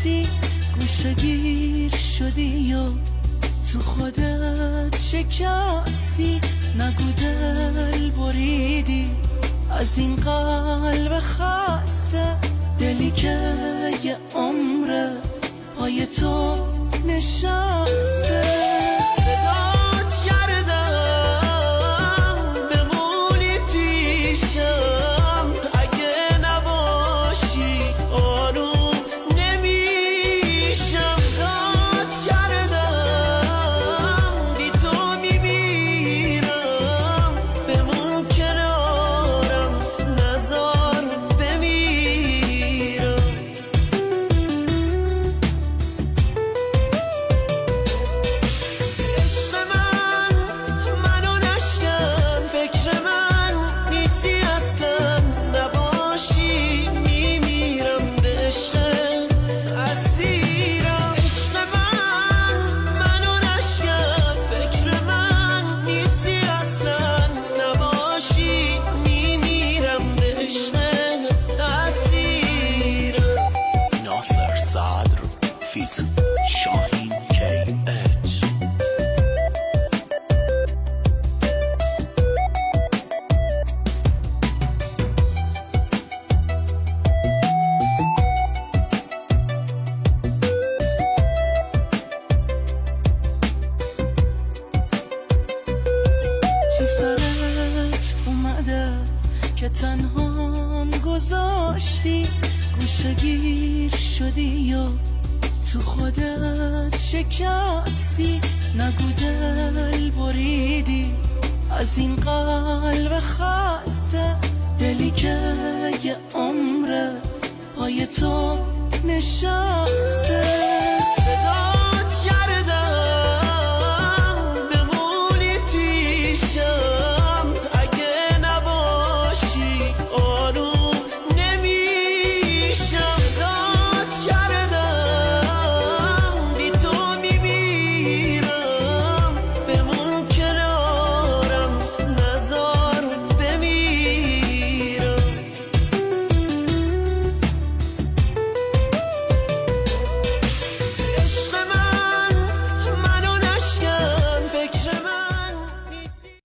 گذاشتی، گوشگیر شدی و تو خودت شکستی. نگو دل بریدی از این قلب خسته، دلی که یه عمره پای تو نشسته. صدات کردم بمونی پیشم، اگه نباشی آروم نمیشم. صدات کردم بی تو میمیرم، بمون کنارم نزار بمیرم. عشق منو نشکن، فکر من نیستی اصلا، نباشی میمیرم به عشق اسیرم. عشق منو نشکن، فکر من نیستی اصلا، نباشی میمیرم به عشق اسیرم. ناصر صدر فیت شاهین KH. چه سرت اومده که تنهام گذاشتی، گوشگیر شدی و تو خودت شکستی. نگو دل بریدی از این قلب خسته، دلی که یه عمره پای تو نشسته.